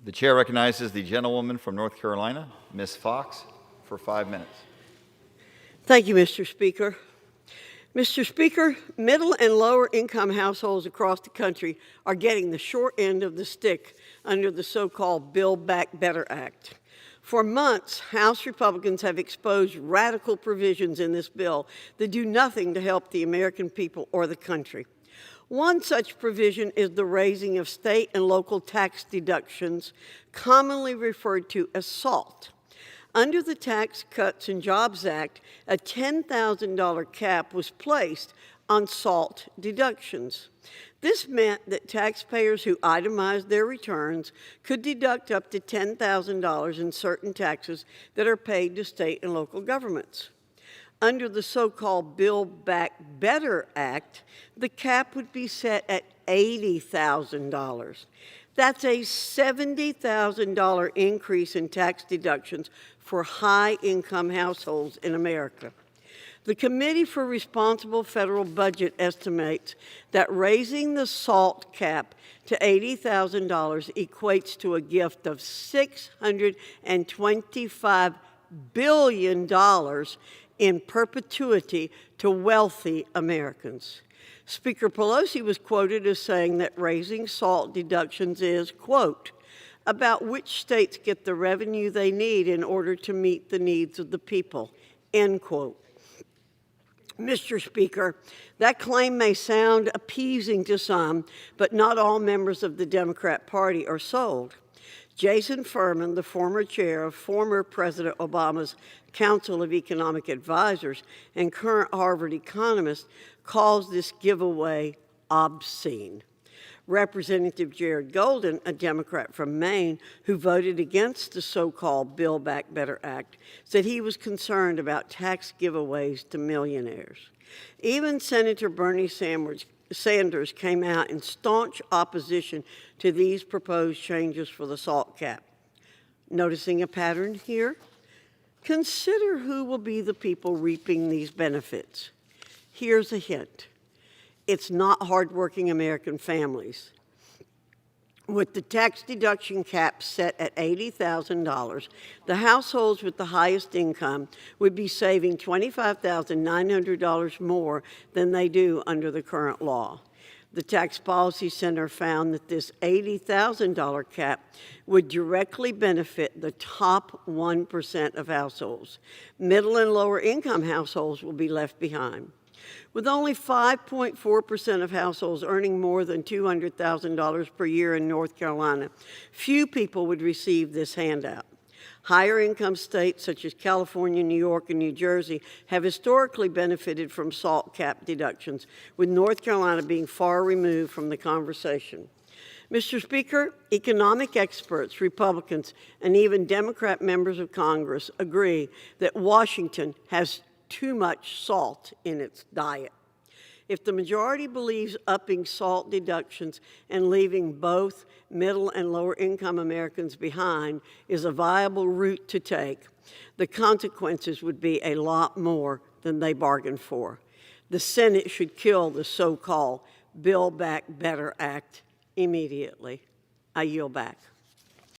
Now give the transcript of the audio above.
The chair recognizes the gentlewoman from North Carolina, Ms. Foxx, for 5 minutes. Thank you, Mr. Speaker. Mr. Speaker, middle and lower income households across the country are getting the short end of the stick under the so-called Build Back Better Act. For months, House Republicans have exposed radical provisions in this bill that do nothing to help the American people or the country. One such provision is the raising of state and local tax deductions, commonly referred to as SALT. Under the Tax Cuts and Jobs Act, a $10,000 cap was placed on SALT deductions. This meant that taxpayers who itemized their returns could deduct up to $10,000 in certain taxes that are paid to state and local governments. Under the so-called Build Back Better Act, the cap would be set at $80,000. That's a $70,000 increase in tax deductions for high-income households in America. The Committee for Responsible Federal Budget estimates that raising the SALT cap to $80,000 equates to a gift of $625 billion in perpetuity to wealthy Americans. Speaker Pelosi was quoted as saying that raising SALT deductions is, quote, about which states get the revenue they need in order to meet the needs of the people, end quote. Mr. Speaker, that claim may sound appeasing to some, but not all members of the Democrat Party are sold. Jason Furman, the former chair of former President Obama's Council of Economic Advisors and current Harvard economist, calls this giveaway obscene. Representative Jared Golden, a Democrat from Maine who voted against the so-called Build Back Better Act, said he was concerned about tax giveaways to millionaires. Even Senator Bernie Sanders came out in staunch opposition to these proposed changes for the SALT cap. Noticing a pattern here? Consider who will be the people reaping these benefits. Here's a hint. It's not hardworking American families. With the tax deduction cap set at $80,000, the households with the highest income would be saving $25,900 more than they do under the current law. The Tax Policy Center found that this $80,000 cap would directly benefit the top 1% of households. Middle and lower income households will be left behind. With only 5.4% of households earning more than $200,000 per year in North Carolina, few people would receive this handout. Higher income states such as California, New York, and New Jersey have historically benefited from SALT cap deductions, with North Carolina being far removed from the conversation. Mr. Speaker, economic experts, Republicans, and even Democrat members of Congress agree that Washington has too much salt in its diet. If the majority believes upping SALT deductions and leaving both middle and lower income Americans behind is a viable route to take, the consequences would be a lot more than they bargained for. The Senate should kill the so-called Build Back Better Act immediately. I yield back.